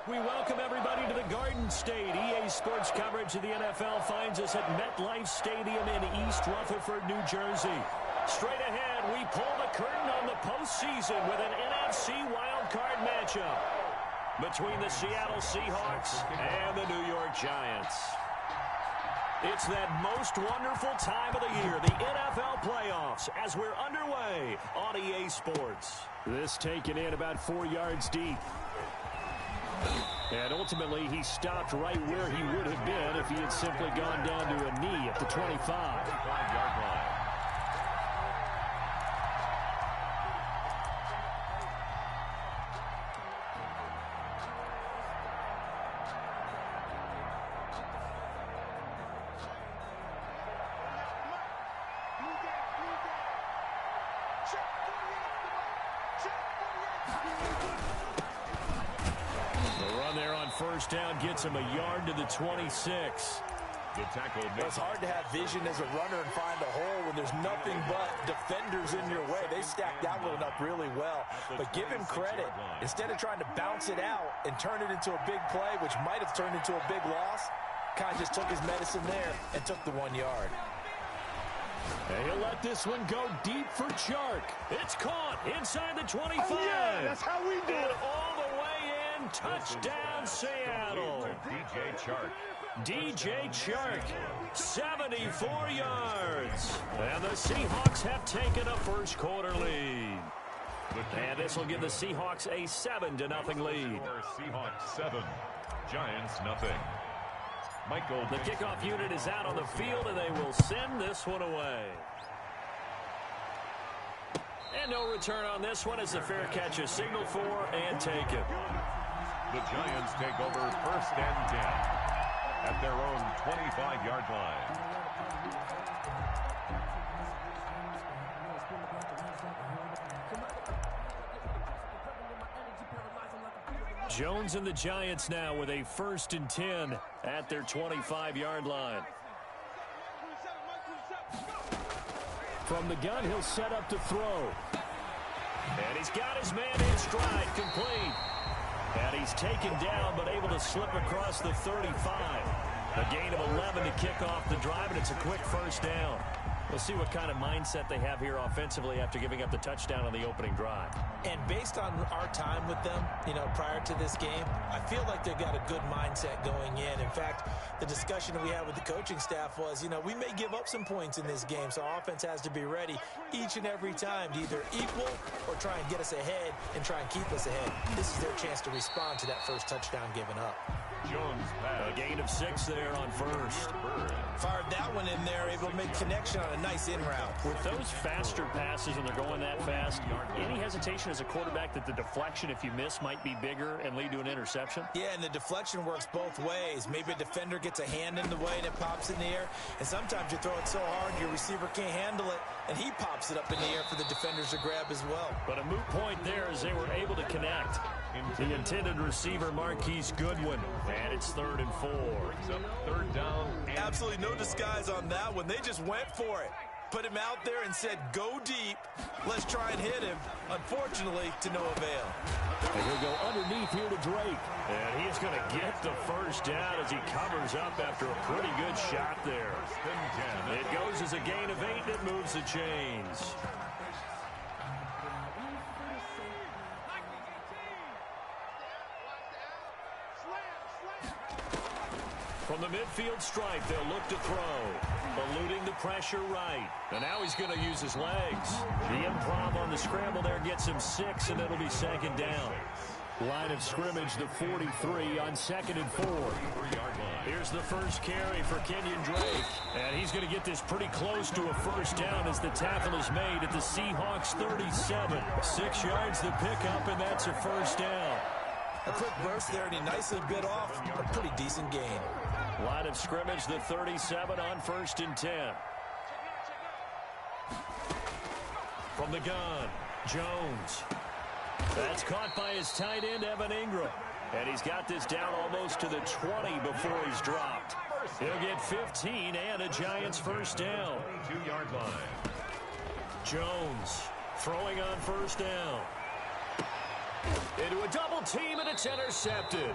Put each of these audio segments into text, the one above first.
We welcome everybody to the Garden State. EA Sports coverage of the NFL finds us at MetLife Stadium in East Rutherford, New Jersey. Straight ahead, we pull the curtain on the postseason with an NFC wildcard matchup between the Seattle Seahawks and the New York Giants. It's that most wonderful time of the year, the NFL playoffs, as we're underway on EA Sports. This taken in about 4 yards deep. And ultimately, he stopped right where he would have been if he had simply gone down to a knee at the 25-yard line. First down gets him a yard to the 26. The tackle. It's hard to have vision as a runner and find a hole when there's nothing but defenders in your way. They stacked that one up really well. But give him credit. Instead of trying to bounce it out and turn it into a big play, which might have turned into a big loss, kind of just took his medicine there and took the 1 yard. And he'll let this one go deep for Chark. It's caught inside the 25. Oh, yeah, that's how we do it. All the way in. Touchdown, Seattle. DJ Chark, 74 yards. And the Seahawks have taken a first quarter lead. And this will give the Seahawks a 7-0 lead. Seahawks 7, Giants nothing. Michael. The kickoff unit is out on the field, and they will send this one away. And no return on this one as the fair catch is signaled for and taken. The Giants take over 1st and 10 at their own 25-yard line. Jones and the Giants now with a 1st and 10 at their 25-yard line. From the gun, he'll set up to throw. And he's got his man in stride, complete. And he's taken down, but able to slip across the 35. A gain of 11 to kick off the drive, and it's a quick first down. We'll see what kind of mindset they have here offensively after giving up the touchdown on the opening drive. And based on our time with them, prior to this game, I feel like they've got a good mindset going in. In fact, the discussion that we had with the coaching staff was, we may give up some points in this game, so our offense has to be ready each and every time to either equal or try and get us ahead and try and keep us ahead. This is their chance to respond to that first touchdown given up. Jones pass. A gain of 6 there on first. Fired that one in there, able to make connection on a nice in route. With those faster passes and they're going that fast, any hesitation as a quarterback that the deflection, if you miss, might be bigger and lead to an interception? Yeah, and the deflection works both ways. Maybe a defender gets a hand in the way and it pops in the air, and sometimes you throw it so hard your receiver can't handle it, and he pops it up in the air for the defenders to grab as well. But a moot point there as they were able to connect. The intended receiver, Marquise Goodwin. And it's 3rd and 4. Third down. Absolutely no disguise on that one. They just went for it. Put him out there and said, go deep. Let's try and hit him. Unfortunately, to no avail. And he'll go underneath here to Drake. And he's going to get the first down as he covers up after a pretty good shot there. It goes as a gain of 8 that moves the chains. From the midfield stripe, they'll look to throw. Eluding the pressure right. And now he's going to use his legs. The improv on the scramble there gets him 6, and it'll be 2nd down. Line of scrimmage, the 43 on 2nd and 4. Here's the first carry for Kenyon Drake. And he's going to get this pretty close to a first down as the tackle is made at the Seahawks 37. 6 yards the pickup, and that's a first down. A quick burst there, and he nicely bit off a pretty decent gain. Line of scrimmage, the 37 on 1st and 10. From the gun, Jones. That's caught by his tight end, Evan Ingram. And he's got this down almost to the 20 before he's dropped. He'll get 15 and a Giants first down. 2-yard line. Jones throwing on first down. Into a double team, and it's intercepted.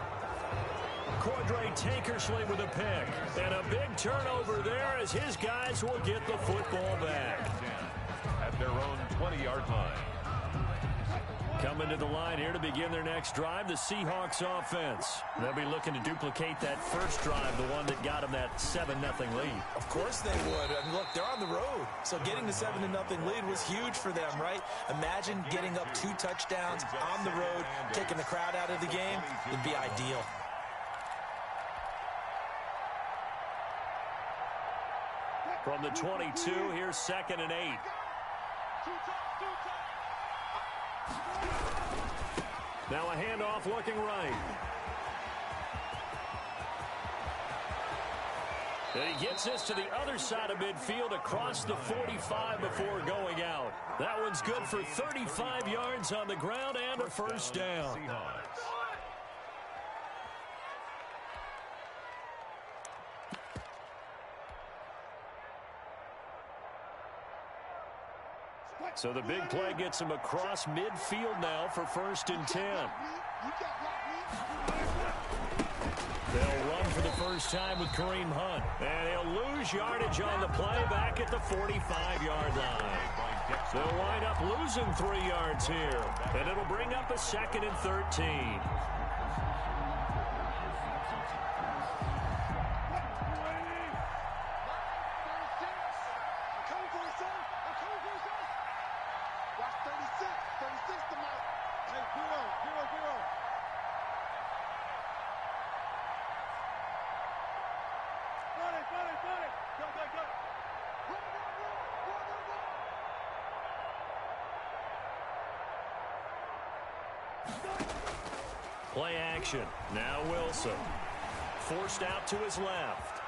Cordray Tankersley with a pick. And a big turnover there as his guys will get the football back. At their own 20-yard line. Coming to the line here to begin their next drive, the Seahawks offense. They'll be looking to duplicate that first drive, the one that got them that 7-0 lead. Of course they would. And look, they're on the road. So getting the 7-0 lead was huge for them, right? Imagine getting up 2 touchdowns on the road, taking the crowd out of the game. It'd be ideal. From the 22, here's 2nd and 8. Now a handoff looking right. And he gets this to the other side of midfield across the 45 before going out. That one's good for 35 yards on the ground and a first down. So the big play gets him across midfield now for 1st and 10. They'll run for the first time with Kareem Hunt. And he'll lose yardage on the play back at the 45-yard line. They'll wind up losing 3 yards here. And it'll bring up a 2nd and 13. Play action. Now Wilson. Forced out to his left.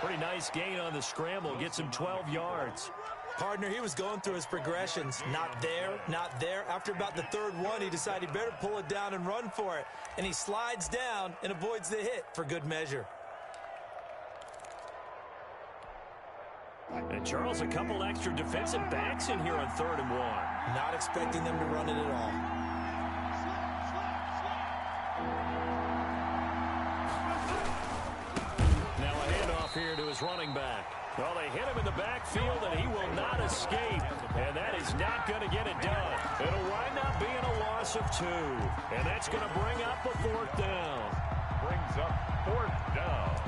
Pretty nice gain on the scramble. Gets him 12 yards. Partner, he was going through his progressions. Not there, not there. After about the 3rd one, he decided he better pull it down and run for it. And he slides down and avoids the hit for good measure. And Charles, a couple extra defensive backs in here on 3rd and 1. Not expecting them to run it at all. Now a handoff here to his running back. Well, they hit him in the backfield, and he will not escape. And that is not going to get it done. It'll wind up being a loss of 2. And that's going to bring up a 4th down. Brings up 4th down.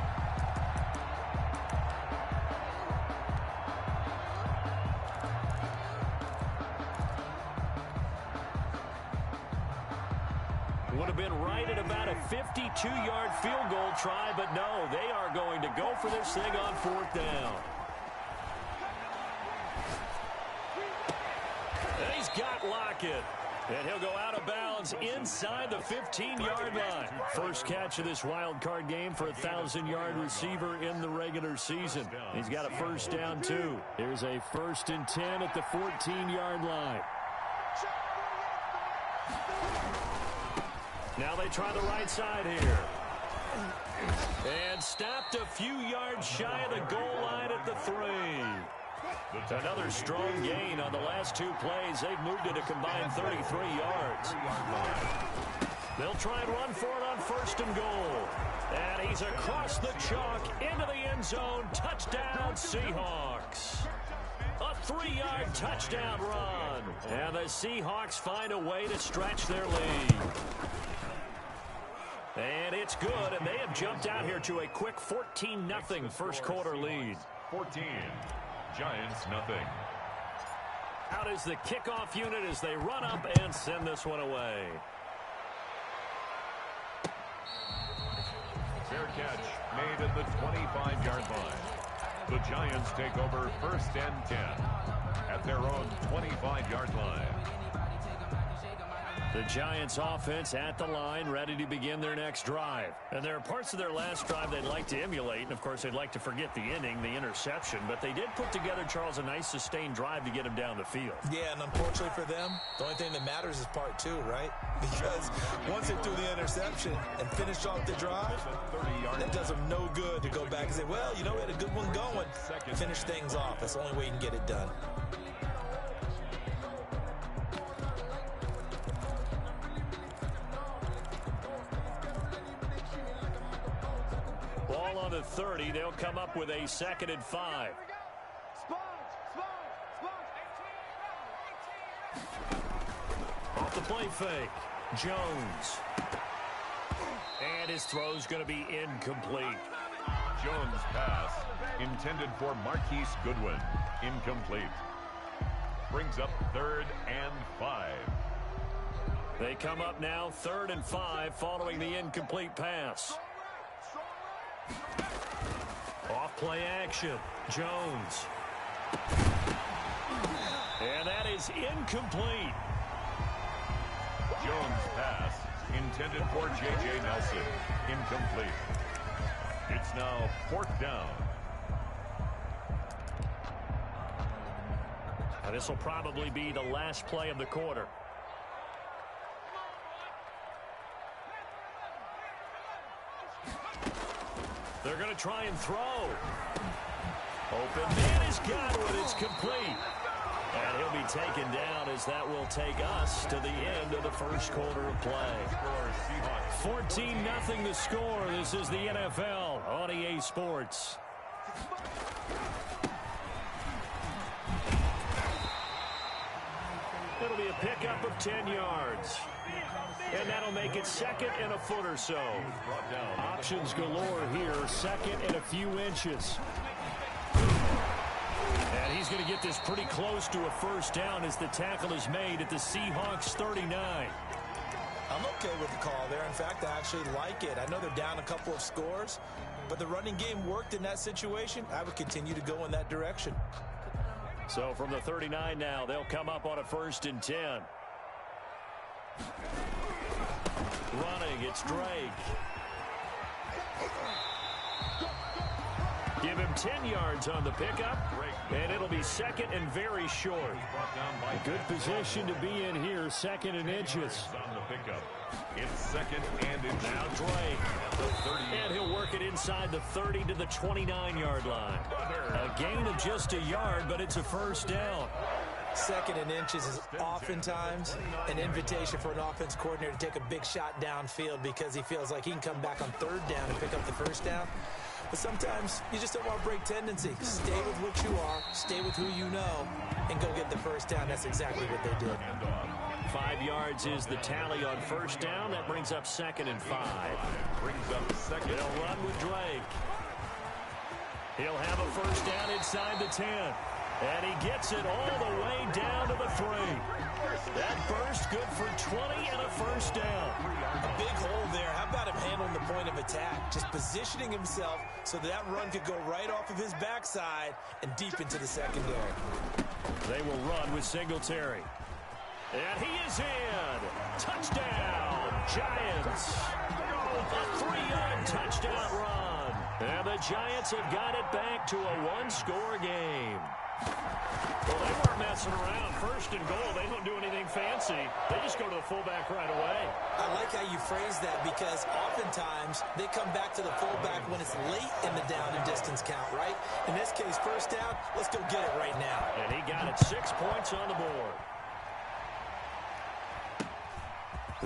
Would have been right at about a 52-yard field goal try, but no, they are going to go for this thing on 4th down. And he's got Lockett. And he'll go out of bounds inside the 15-yard line. First catch of this wild card game for a 1,000-yard receiver in the regular season. He's got a first down, too. Here's a 1st and 10 at the 14-yard line. Now they try the right side here. And stopped a few yards shy of the goal line at the 3. Another strong gain on the last 2 plays. They've moved it a combined 33 yards. They'll try and run for it on 1st and goal. And he's across the chalk into the end zone. Touchdown, Seahawks. A 3-yard touchdown run. And the Seahawks find a way to stretch their lead. And it's good, and they have jumped out here to a quick 14-0 first quarter lead. 14, Giants nothing. Out is the kickoff unit as they run up and send this one away. Fair catch made at the 25-yard line. The Giants take over 1st and 10 at their own 25-yard line. The Giants offense at the line, ready to begin their next drive. And there are parts of their last drive they'd like to emulate. And, of course, they'd like to forget the inning, the interception. But they did put together, Charles, a nice sustained drive to get him down the field. Yeah, and unfortunately for them, the only thing that matters is part 2, right? Because once they threw the interception and finished off the drive, that does them no good to go back and say, well, you know, we had a good one going. Finish things off. That's the only way you can get it done. Ball on the 30. They'll come up with a 2nd and 5. Off the play fake. Jones. And his throw's going to be incomplete. Jones' pass, intended for Marquise Goodwin, incomplete. Brings up 3rd and 5. They come up now 3rd and 5 following the incomplete pass. Off play action. Jones. And that is incomplete. Jones' pass, intended for J.J. Nelson, incomplete. It's now 4th down. And this will probably be the last play of the quarter. They're going to try and throw. Open man has got it. It's complete. And he'll be taken down as that will take us to the end of the first quarter of play. 14-0 the score. This is the NFL on EA Sports. It'll be a pickup of 10 yards. And that'll make it 2nd and a foot or so. Options galore here. 2nd and a few inches. And he's going to get this pretty close to a first down as the tackle is made at the Seahawks 39. I'm okay with the call there. In fact, I actually like it. I know they're down a couple of scores, but the running game worked in that situation. I would continue to go in that direction. So from the 39 now, they'll come up on a 1st and 10. Running, it's Drake. Give him 10 yards on the pickup, and it'll be 2nd and very short. A good position to be in here, 2nd and inches. On the pickup. It's 2nd and inches. Now Drake. And he'll work it inside the 30 to the 29-yard line. A gain of just a yard, but it's a first down. 2nd and inches is oftentimes an invitation for an offense coordinator to take a big shot downfield because he feels like he can come back on 3rd down and pick up the first down. But sometimes you just don't want to break tendency. Stay with what you are, stay with who you know, and go get the first down. That's exactly what they did. 5 yards is the tally on first down. That brings up 2nd and 5. Brings up 2nd. They'll run with Drake. He'll have a first down inside the 10. And he gets it all the way down to the 3. That burst good for 20 and a first down. A big hole there. How about him handling the point of attack? Just positioning himself so that run could go right off of his backside and deep into the secondary. They will run with Singletary. And he is in. Touchdown, Giants. A 3-yard touchdown run. And the Giants have got it back to a one-score game. Well, they weren't messing around. 1st and goal, they don't do anything fancy. They just go to the fullback right away. I like how you phrase that because oftentimes they come back to the fullback when it's late in the down and distance count, right? In this case, first down, let's go get it right now. And he got it 6 points on the board.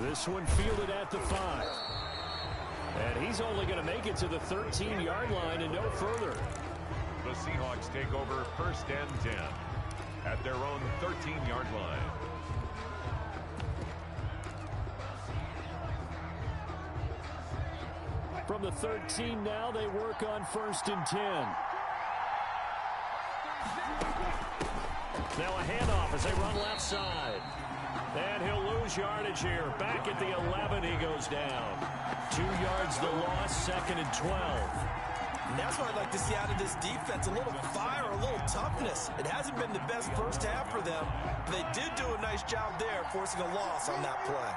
This one fielded at the 5. And he's only going to make it to the 13-yard line and no further. The Seahawks take over 1st and 10 at their own 13-yard line. From the 13 now, they work on 1st and 10. Now a handoff as they run left side. And he'll lose yardage here. Back at the 11, he goes down. 2 yards the loss, 2nd and 12. And that's what I'd like to see out of this defense. A little fire, a little toughness. It hasn't been the best first half for them. But they did do a nice job there, forcing a loss on that play.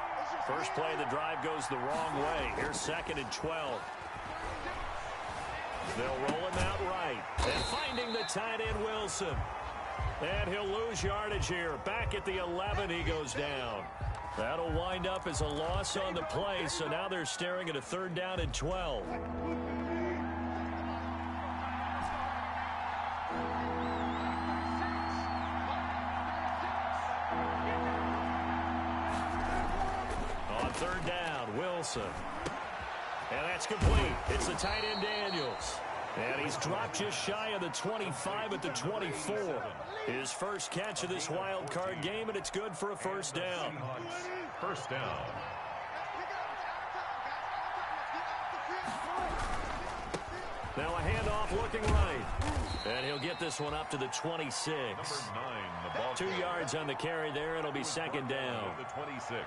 First play of the drive goes the wrong way. Here's 2nd and 12. They'll roll him out right. And finding the tight end, Wilson. And he'll lose yardage here. Back at the 11, he goes down. That'll wind up as a loss on the play. So now they're staring at a 3rd down and 12. On 3rd down, Wilson. And That's complete. It's the tight end Daniels. And he's dropped just shy of the 25 at the 24. His first catch of this wild card game, and it's good for a first down. First down. Now a handoff looking right. And he'll get this one up to the 26. Number 9, the ball 2 yards on the carry there. It'll be second down. The 26.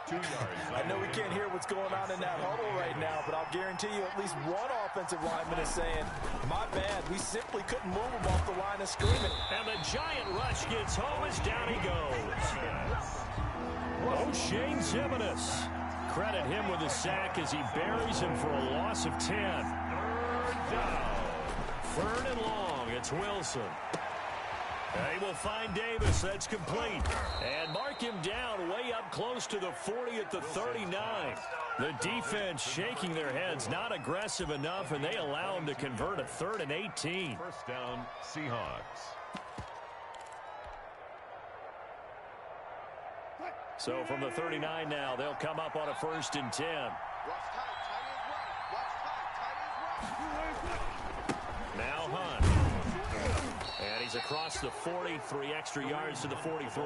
2 yards. I know we can't hear what's going on in that huddle right now, but I'll guarantee you at least one offensive lineman is saying, my bad, we simply couldn't move him off the line of scrimmage. And the giant rush gets home as down he goes. O'Shane Zimenez. Credit him with a sack as he buries him for a loss of 10. Third down. 3rd and long. It's Wilson. They will find Davis. That's complete. And mark him down way up close to the 40 at the 39. The defense shaking their heads, not aggressive enough, and they allow him to convert a 3rd and 18. First down, Seahawks. So from the 39 now, they'll come up on a 1st and 10. Now Hunt. And he's across the 40, 3 extra yards to the 43.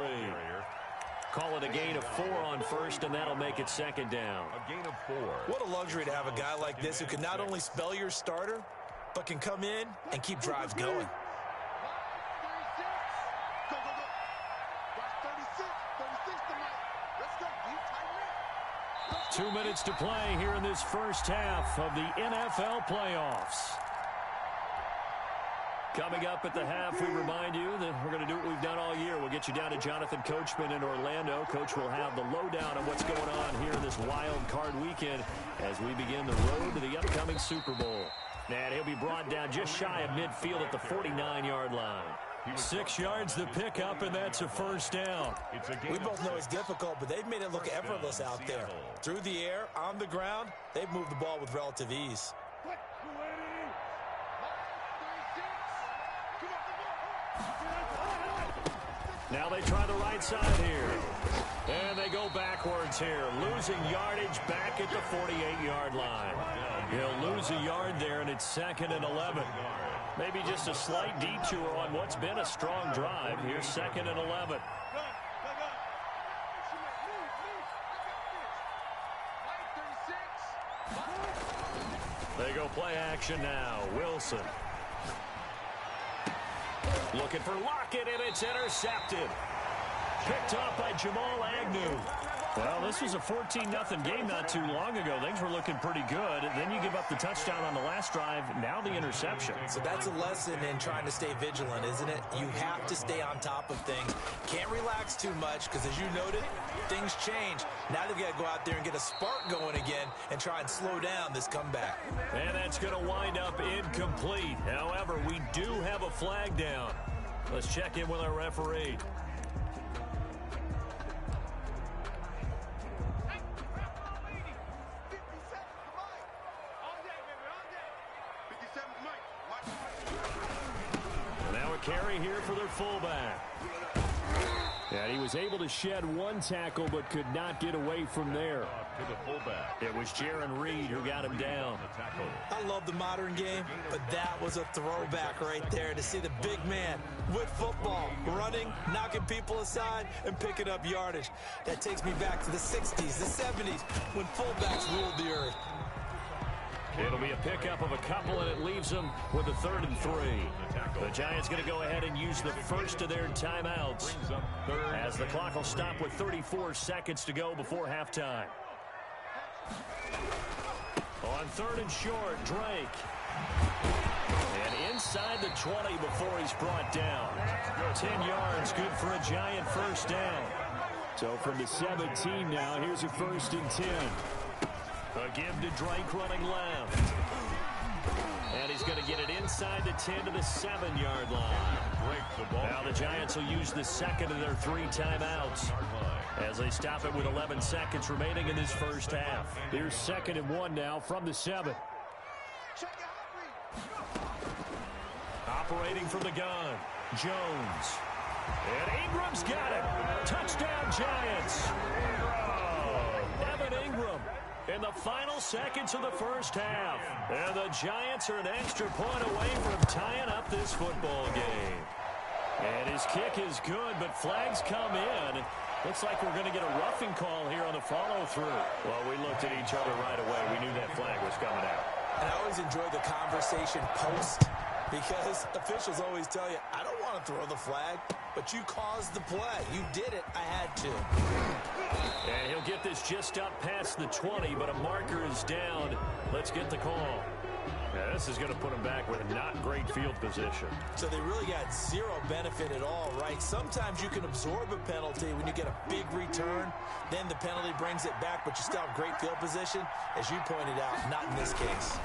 Call it a gain of 4 on 1st, and that'll make it 2nd down. A gain of 4. What a luxury to have a guy like this who can not only spell your starter, but can come in and keep drives going. 2 minutes to play here in this first half of the NFL playoffs. Coming up at the half, we remind you that we're going to do what we've done all year. We'll get you down to Jonathan Coachman in Orlando. Coach will have the lowdown on what's going on here this wild card weekend as we begin the road to the upcoming Super Bowl. And he'll be brought down just shy of midfield at the 49-yard line. 6 yards the pickup, and that's a first down. We both know it's difficult, but they've made it look effortless out there. Through the air, on the ground, they've moved the ball with relative ease. Now they try the right side here. And they go backwards here, losing yardage back at the 48-yard line. He'll lose a yard there, and it's 2nd and 11. Maybe just a slight detour on what's been a strong drive. Here's 2nd and 11. They go play action now. Wilson. Looking for Lockett, and it's intercepted. Picked off by Jamal Agnew. Well, this was a 14-0 game not too long ago. Things were looking pretty good. Then you give up the touchdown on the last drive. Now the interception. So that's a lesson in trying to stay vigilant, isn't it? You have to stay on top of things. Can't relax too much because, as you noted, things change. Now they've got to go out there and get a spark going again and try and slow down this comeback. And that's going to wind up incomplete. However, we do have a flag down. Let's check in with our referee. Carry here for their fullback. And he was able to shed one tackle but could not get away from there. To the fullback. It was Jaron Reed who got him down. I love the modern game, but that was a throwback right there to see the big man with football, running, knocking people aside, and picking up yardage. That takes me back to the 60s, the 70s, when fullbacks ruled the earth. It'll be a pickup of a couple, and it leaves them with a 3rd and 3. The Giants going to go ahead and use the first of their timeouts as the clock will stop with 34 seconds to go before halftime. On 3rd and short, Drake. And inside the 20 before he's brought down. 10 yards, good for a Giant first down. So from the 17 now, here's a 1st and 10. A give to Drake running left. And he's going to get it inside the 10 to the 7-yard line. Now the Giants will use the second of their 3 timeouts as they stop it with 11 seconds remaining in this first half. Here's 2nd and 1 now from the 7. Operating from the gun, Jones. And Ingram's got it. Touchdown, Giants. Evan Ingram in the final seconds of the first half. And the Giants are an extra point away from tying up this football game. And his kick is good, but flags come in. Looks like we're going to get a roughing call here on the follow-through. Well, we looked at each other right away. We knew that flag was coming out. And I always enjoy the conversation post, because officials always tell you, I don't want to throw the flag, but you caused the play. You did it. I had to. And he'll get this just up past the 20, but a marker is down. Let's get the call. Yeah, this is going to put him back with not great field position. So they really got zero benefit at all, right? Sometimes you can absorb a penalty when you get a big return. Then the penalty brings it back, but you still have great field position. As you pointed out, not in this case.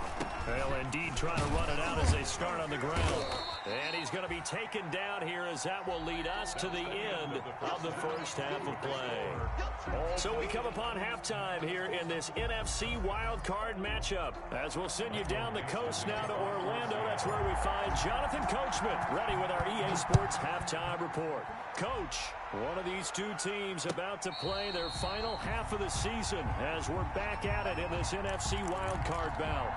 Well, indeed, trying to run it out as they start on the ground. And he's going to be taken down here, as that will lead us to the end of the first half of play. So we come upon halftime here in this NFC wildcard matchup. As we'll send you down the coast now to Orlando. That's where we find Jonathan Coachman ready with our EA Sports halftime report. Coach, one of these two teams about to play their final half of the season as we're back at it in this NFC wildcard bout.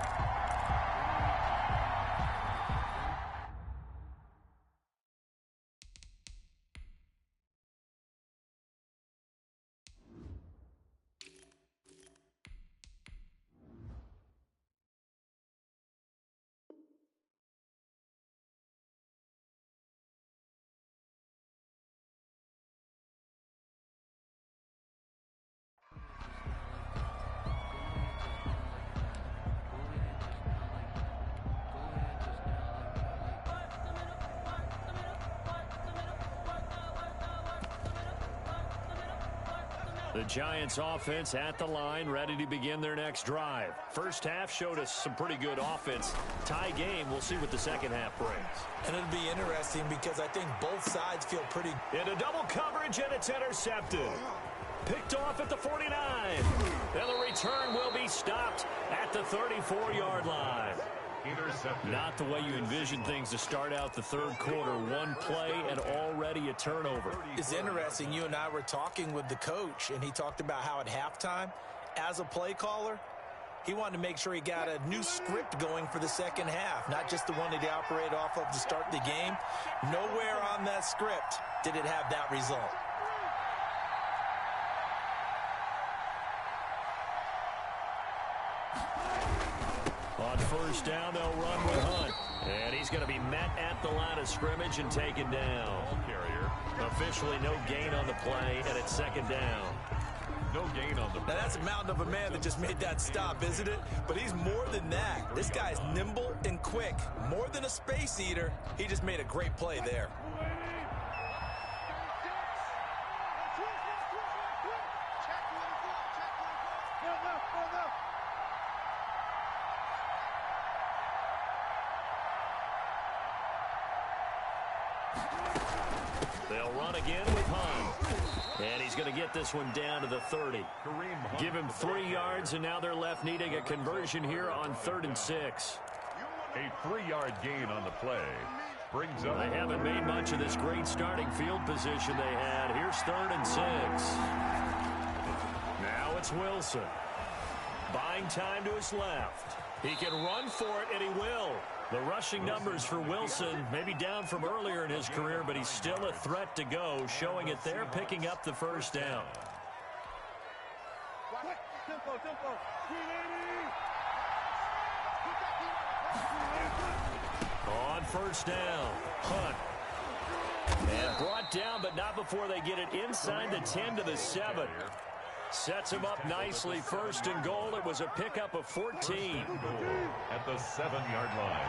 The Giants offense at the line, ready to begin their next drive. First half showed us some pretty good offense. Tie game, we'll see what the second half brings. And it'll be interesting because I think both sides feel pretty... Into double coverage, and it's intercepted. Picked off at the 49. And the return will be stopped at the 34-yard line. Not the way you envision things to start out the third quarter. One play and already a turnover. It's interesting. You and I were talking with the coach, and he talked about how at halftime, as a play caller, he wanted to make sure he got a new script going for the second half, not just the one that he operated off of to start the game. Nowhere on that script did it have that result. On first down, they'll run with Hunt. And he's going to be met at the line of scrimmage and taken down. Officially no gain on the play, and it's second down. No gain on the play. Now that's a mountain of a man that just made that stop, isn't it? But he's more than that. This guy's nimble and quick. More than a space eater. He just made a great play there. They'll run again with Hunt. And he's going to get this one down to the 30. Give him 3 yards, and now they're left needing a conversion here on 3rd and 6. A 3-yard gain on the play brings up. They haven't made much of this great starting field position they had. Here's 3rd and 6. Now it's Wilson. Buying time to his left. He can run for it, and he will. The rushing numbers for Wilson may be down from earlier in his career, but he's still a threat to go, showing it there, picking up the first down. On first down, Hunt. And brought down, but not before they get it inside the 10 to the 7. Sets him up nicely. 1st and goal. It was a pickup of 14. At the 7-yard line.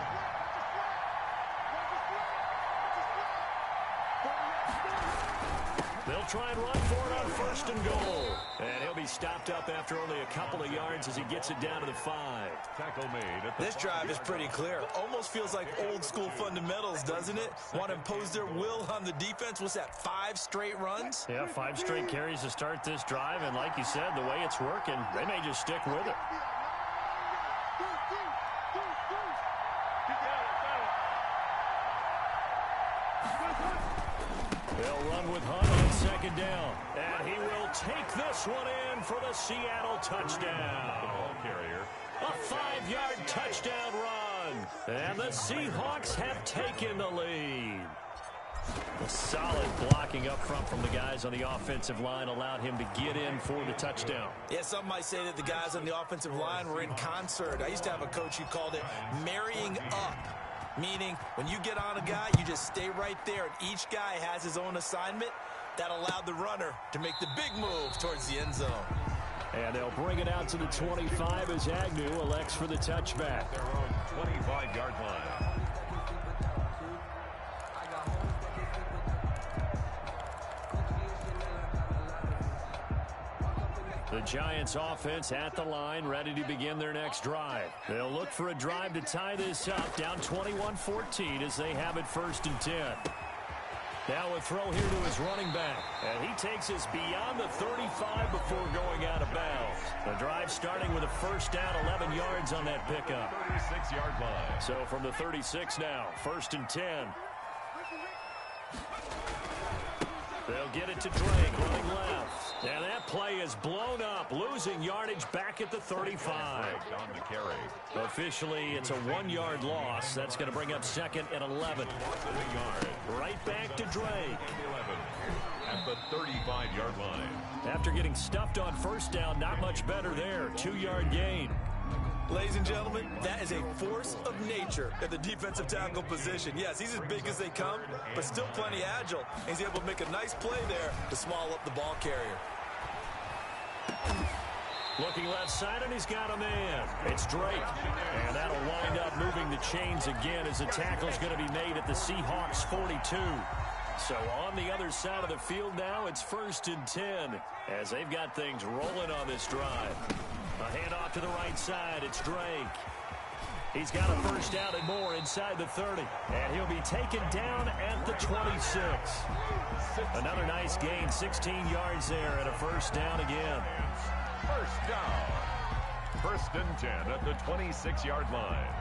They'll try and run for it on 1st and goal. And he'll be stopped up after only a couple of yards as he gets it down to the 5. Tackle made at the This drive is pretty clear. Almost feels like old school fundamentals, doesn't it? Want to impose their will on the defense. What's that, 5 straight runs? Yeah, 5 straight carries to start this drive. And like you said, the way it's working, they may just stick with it. They'll run with Hunt on second down. And he will take this one in for the Seattle touchdown. The ball carrier. A 5-yard touchdown run. And the Seahawks have taken the lead. A solid blocking up front from the guys on the offensive line allowed him to get in for the touchdown. Yeah, some might say that the guys on the offensive line were in concert. I used to have a coach who called it marrying up, meaning when you get on a guy, you just stay right there, and each guy has his own assignment. That allowed the runner to make the big move towards the end zone. And they'll bring it out to the 25 as Agnew elects for the touchback. Their own 25-yard line. The Giants offense at the line, ready to begin their next drive. They'll look for a drive to tie this up, down 21-14 as they have it 1st and 10. Now a throw here to his running back. And he takes us beyond the 35 before going out of bounds. The drive starting with a first down, 11 yards on that pickup. 36-yard line. So from the 36 now, 1st and 10. They'll get it to Drake, running left. And that play is blown up, losing yardage back at the 35. On the carry. Officially, it's a 1-yard loss. That's going to bring up 2nd and 11. Right back to Drake. 11 at the 35-yard line. After getting stuffed on first down, not much better there. 2-yard gain. Ladies and gentlemen, that is a force of nature at the defensive tackle position. Yes, he's as big as they come, but still plenty agile. He's able to make a nice play there to small up the ball carrier. Looking left side, and he's got a man. It's Drake. And that'll wind up moving the chains again as the tackle's going to be made at the Seahawks 42. So on the other side of the field now, it's 1st and 10 as they've got things rolling on this drive. A handoff to the right side. It's Drake. He's got a first down and more inside the 30. And he'll be taken down at the 26. Another nice gain, 16 yards there and a first down again. First down. 1st and 10 at the 26-yard line.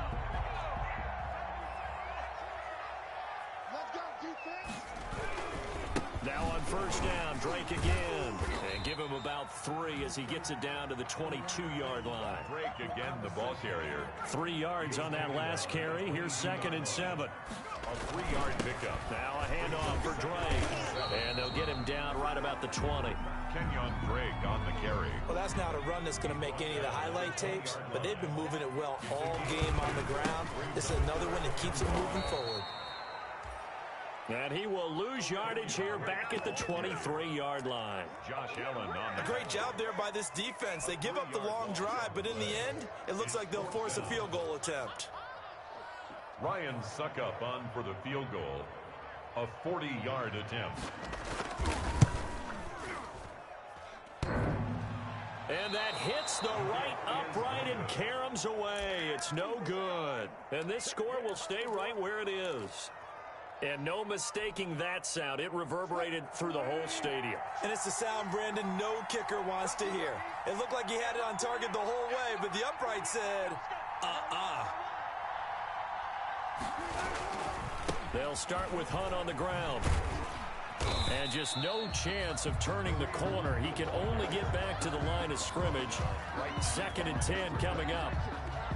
Let's go, defense. Now on first down, Drake again. And give him about 3 as he gets it down to the 22-yard line. Drake again, the ball carrier. 3 yards on that last carry. Here's 2nd and 7. A 3-yard pickup. Now a handoff for Drake. And they'll get him down right about the 20. Kenyon Drake on the carry. Well, that's not a run that's going to make any of the highlight tapes, but they've been moving it well all game on the ground. This is another one that keeps it moving forward. And he will lose yardage here back at the 23-yard line. Josh Allen on the A great job there by this defense. They give up the long drive, but in the end, it looks like they'll force a field goal attempt. Ryan Suckup on for the field goal. A 40-yard attempt. And that hits the right upright and caroms away. It's no good. And this score will stay right where it is. And no mistaking that sound. It reverberated through the whole stadium. And it's the sound, Brandon, no kicker wants to hear. It looked like he had it on target the whole way, but the upright said, They'll start with Hunt on the ground. And just no chance of turning the corner. He can only get back to the line of scrimmage. 2nd and 10 coming up.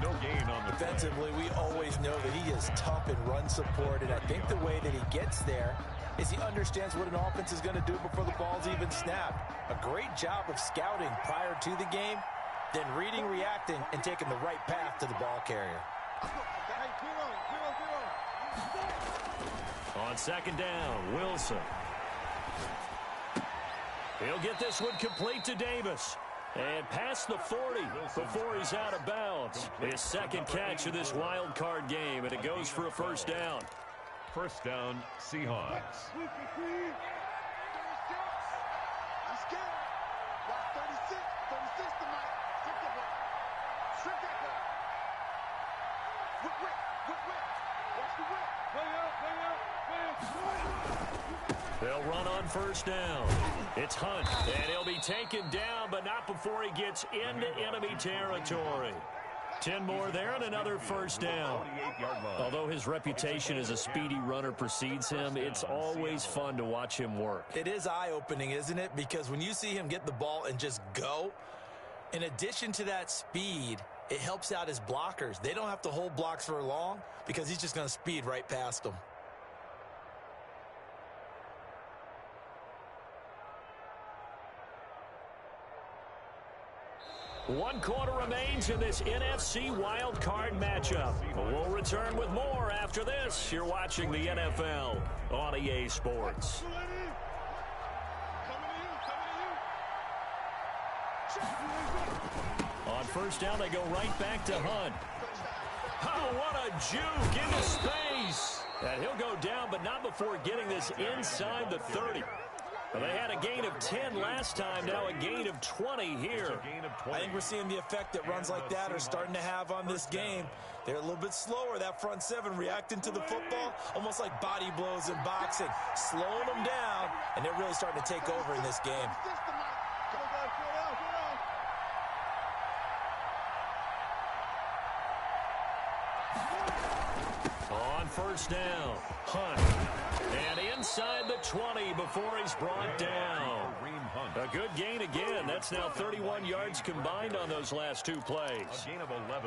No gain on the defensively, we always know that he is tough in run support, and I think the way that he gets there is he understands what an offense is going to do before the ball's even snapped. A great job of scouting prior to the game, then reading, reacting, and taking the right path to the ball carrier. On 2nd down, Wilson. He'll get this one complete to Davis. And past the 40 before he's out of bounds. His 2nd catch of this wild card game, and it goes for a first down. First down, Seahawks. They'll run on first down. It's Hunt, and he'll be taken down, but not before he gets into enemy territory. 10 more there and another first down. Although his reputation as a speedy runner precedes him, it's always fun to watch him work. It is eye-opening, isn't it? Because when you see him get the ball and just go, in addition to that speed, it helps out his blockers. They don't have to hold blocks for long because he's just going to speed right past them. One quarter remains in this NFC wildcard matchup. We'll return with more after this. You're watching the NFL on EA Sports. On first down, they go right back to Hunt. Oh, what a juke into space. And he'll go down, but not before getting this inside the 30. Well, they had a gain of 10 last time, now a gain of 20 here. I think we're seeing the effect that runs like that are starting to have on this game. They're a little bit slower, that front seven, reacting to the football, almost like body blows in boxing, slowing them down, and they're really starting to take over in this game. On first down, Hunt. And inside the 20 before he's brought down. A good gain again. That's now 31 yards combined on those last two plays.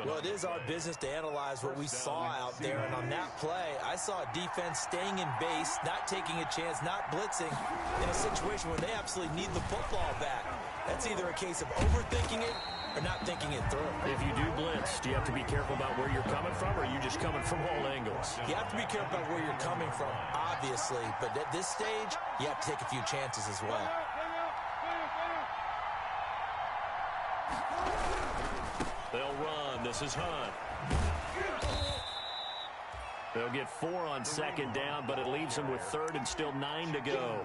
Well, it is our business to analyze what we saw out there. And on that play, I saw a defense staying in base, not taking a chance, not blitzing in a situation where they absolutely need the football back. That's either a case of overthinking it or not thinking it through. If you do blitz, do you have to be careful about where you're coming from, or are you just coming from all angles? You have to be careful about where you're coming from, obviously. But at this stage, you have to take a few chances as well. They'll run. This is Hunt. They'll get 4 on second down, but it leaves them with third and still 9 to go.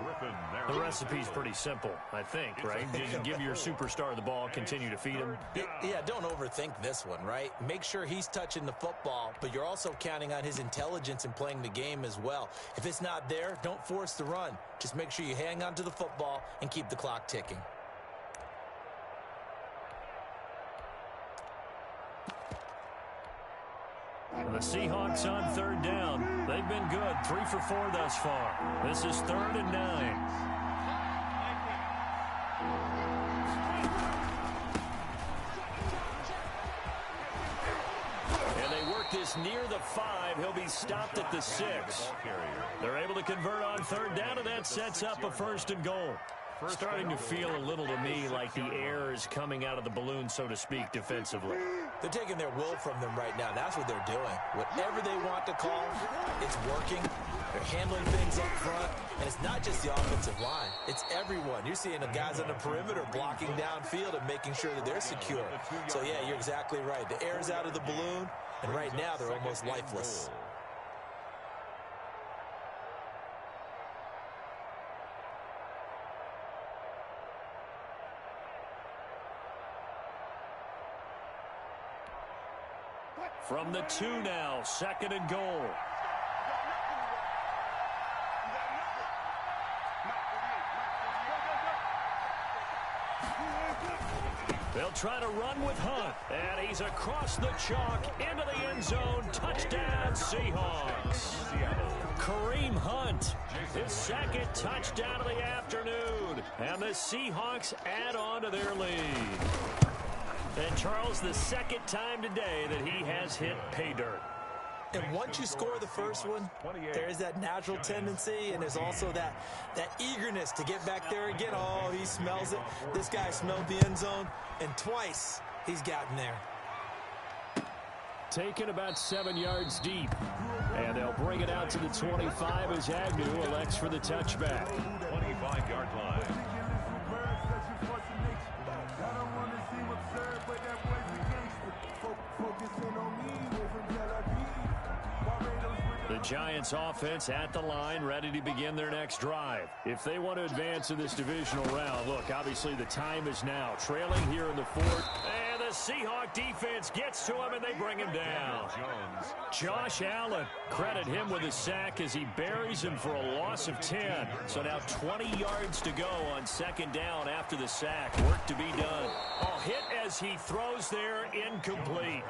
The recipe's pretty simple, I think, right? Just give your superstar the ball, continue to feed him. Yeah, don't overthink this one, right? Make sure he's touching the football, but you're also counting on his intelligence in playing the game as well. If it's not there, don't force the run. Just make sure you hang on to the football and keep the clock ticking. The Seahawks on third down. They've been good. 3 for 4 thus far. This is 3rd and 9. And they work this near the 5. He'll be stopped at the 6. They're able to convert on third down, and that sets up a 1st and goal. Starting to feel a little to me like the air is coming out of the balloon, so to speak, defensively. They're taking their will from them right now. That's what they're doing. Whatever they want to call, it's working. They're handling things up front. And it's not just the offensive line. It's everyone. You're seeing the guys on the perimeter blocking downfield and making sure that they're secure. So, yeah, you're exactly right. The air's out of the balloon, and right now they're almost lifeless. From the 2 now, 2nd and goal. They'll try to run with Hunt, and he's across the chalk into the end zone. Touchdown, Seahawks. Kareem Hunt, his 2nd touchdown of the afternoon, and the Seahawks add on to their lead. And Charles, the 2nd time today that he has hit pay dirt. And once you score the first one, there is that natural tendency, and there's also that eagerness to get back there again. Oh, he smells it. This guy smelled the end zone, and twice he's gotten there. Taken about 7 yards deep. And they'll bring it out to the 25 as Agnew elects for the touchback. 25-yard line. The Giants offense at the line, ready to begin their next drive. If they want to advance in this divisional round, look, obviously the time is now. Trailing here in the 4th, and the Seahawk defense gets to him, and they bring him down. Josh Allen, credit him with a sack as he buries him for a loss of 10. So now 20 yards to go on second down after the sack. Work to be done. Oh, hit as he throws there, incomplete.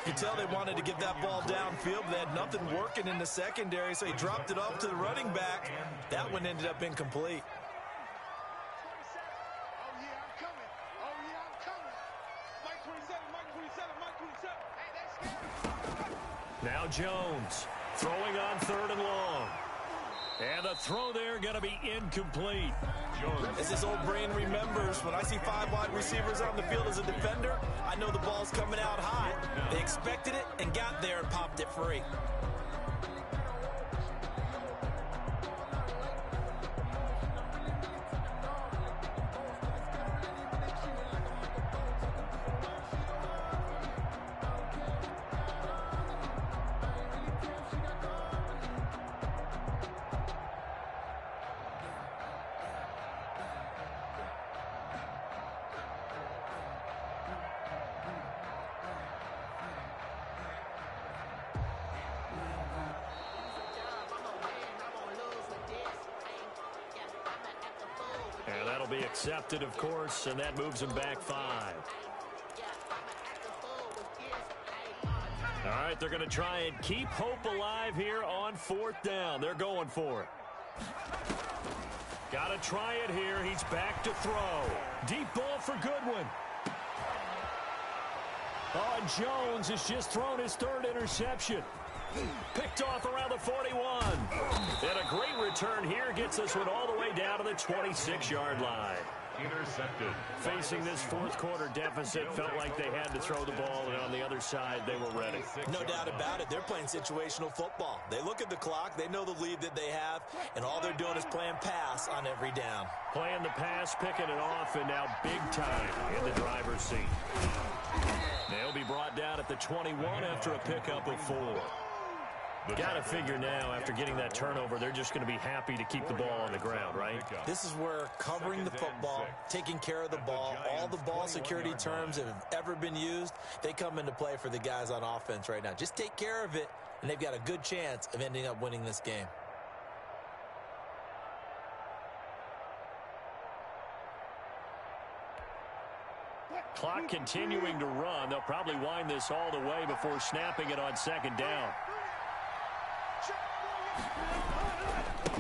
You can tell they wanted to get that ball downfield, but they had nothing working in the secondary, so he dropped it off to the running back. That one ended up incomplete. Now Jones throwing on 3rd and long. And the throw there going to be incomplete. As his old brain remembers, when I see 5 wide receivers on the field as a defender, I know the ball's coming out high. They expected it and got there and popped it free. And that'll be accepted, of course, and that moves him back 5. All right, they're going to try and keep hope alive here on 4th down. They're going for it. Got to try it here. He's back to throw. Deep ball for Goodwin. Oh, and Jones has just thrown his 3rd interception. Picked off around the 41. And a great return here gets this one all the way down to the 26-yard line. Intercepted. Facing this 4th quarter deficit, felt like they had to throw the ball, and on the other side, they were ready. No doubt about it. They're playing situational football. They look at the clock, they know the lead that they have, and all they're doing is playing pass on every down. Playing the pass, picking it off, and now big time in the driver's seat. They'll be brought down at the 21 after a pickup of 4. Got to figure now, after getting that turnover, they're just going to be happy to keep the ball on the ground, right? This is where covering the football, taking care of the ball, all the ball security terms that have ever been used, they come into play for the guys on offense right now. Just take care of it, and they've got a good chance of ending up winning this game. Clock continuing to run. They'll probably wind this all the way before snapping it on 2nd down.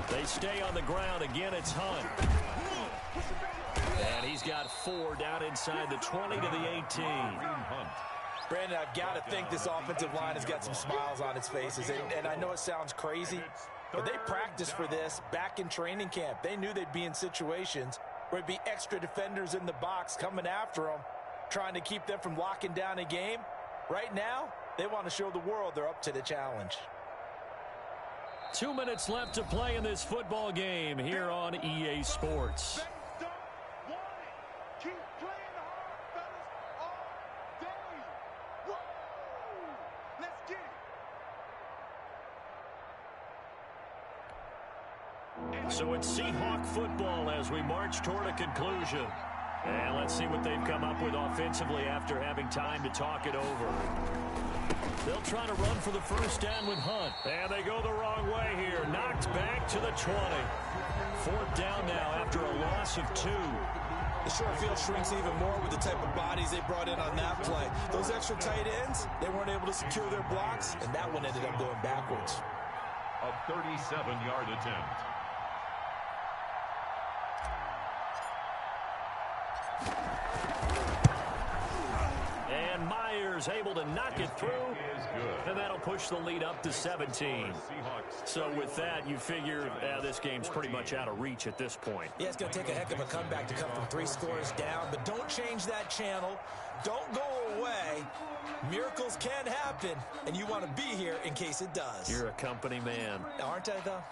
They stay on the ground. Again, it's Hunt. And he's got 4 down inside the 20 to the 18. Brandon, I've got to think this offensive line has got some smiles on its faces. And I know it sounds crazy, but they practiced for this back in training camp. They knew they'd be in situations where it'd be extra defenders in the box coming after them, trying to keep them from locking down a game. Right now, they want to show the world they're up to the challenge. 2 minutes left to play in this football game here on EA Sports. So it's Seahawk football as we march toward a conclusion. And let's see what they've come up with offensively after having time to talk it over. They'll try to run for the 1st down with Hunt. And they go the wrong way here. Knocked back to the 20. 4th down now after a loss of 2. The short field shrinks even more with the type of bodies they brought in on that play. Those extra tight ends, they weren't able to secure their blocks, and that one ended up going backwards. A 37-yard attempt. And Myers able to knock it through, and that'll push the lead up to 17. So with that, you figure this game's pretty much out of reach at this point. Yeah, it's going to take a heck of a comeback to come from 3 scores down, but don't change that channel. Don't go away. Miracles can happen, and you want to be here in case it does. You're a company man. Aren't I, though?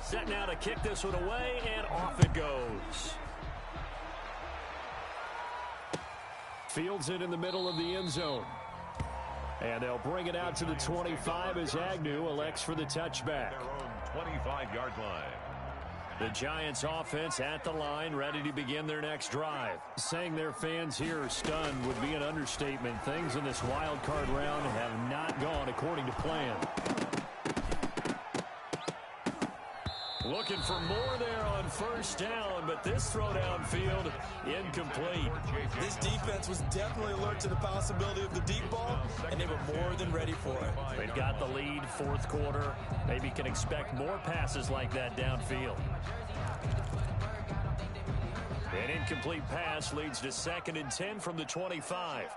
Set now to kick this one away, and off it goes. Fields it in the middle of the end zone. And they'll bring it out to the 25 as Agnew elects for the touchback. Their own 25-yard line. The Giants offense at the line, ready to begin their next drive. Saying their fans here are stunned would be an understatement. Things in this wild card round have not gone according to plan. Looking for more there on first down, but this throw downfield incomplete. This defense was definitely alert to the possibility of the deep ball, and they were more than ready for it. They've got the lead, fourth quarter. Maybe can expect more passes like that downfield. An incomplete pass leads to 2nd and 10 from the 25.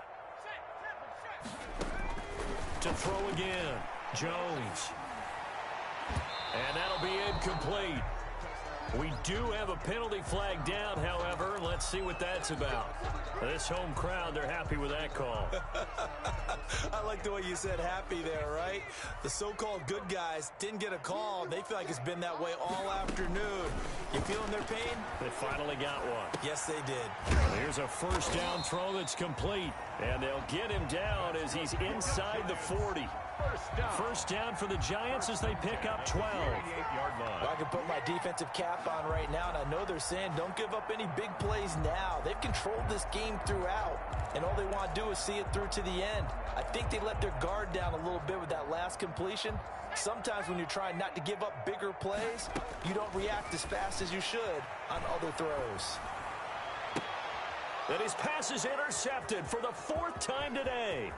To throw again, Jones. And that'll be incomplete. We do have a penalty flag down, however. Let's see what that's about. This home crowd, they're happy with that call. I like the way you said happy there, right? The so-called good guys didn't get a call. They feel like it's been that way all afternoon. You feeling their pain? They finally got one. Yes, they did. Here's a first down throw that's complete. And they'll get him down as he's inside the 40. First down for the Giants as they pick up 12. I can put my defensive cap on right now, and I know they're saying don't give up any big plays now. They've controlled this game throughout, and all they want to do is see it through to the end. I think they let their guard down a little bit with that last completion. Sometimes when you're trying not to give up bigger plays, you don't react as fast as you should on other throws. And his pass is intercepted for the 4th time today.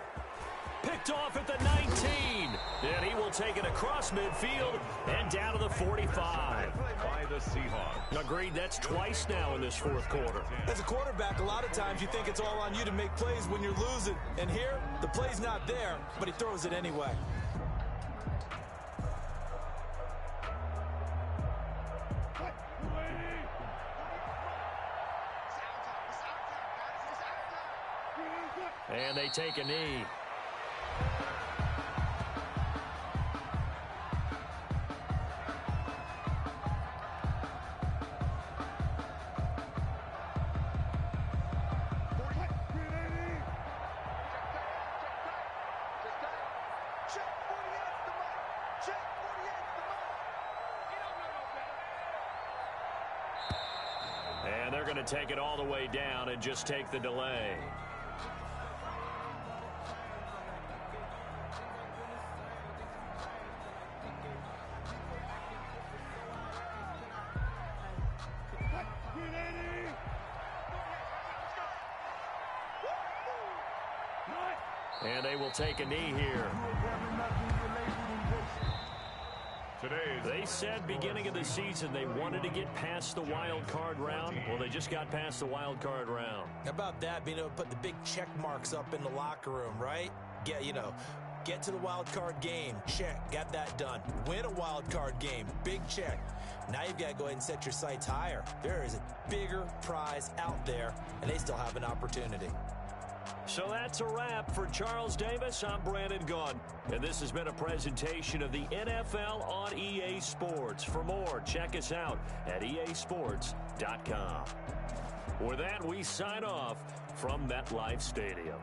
Picked off at the 19. And he will take it across midfield and down to the 45. By the Seahawks. Agreed, that's twice now in this 4th quarter. As a quarterback, a lot of times you think it's all on you to make plays when you're losing. And here, the play's not there, but he throws it anyway. And they take a knee. And they're going to take it all the way down and just take the delay. And they will take a knee here. They said beginning of the season they wanted to get past the wild card round. Well, they just got past the wild card round. How about that, being able to put the big check marks up in the locker room, right? Get to the wild card game. Check. Got that done. Win a wild card game. Big check. Now you've got to go ahead and set your sights higher. There is a bigger prize out there, and they still have an opportunity. So that's a wrap for Charles Davis. I'm Brandon Gaudin, and this has been a presentation of the NFL on EA Sports. For more, check us out at easports.com. With that, we sign off from MetLife Stadium.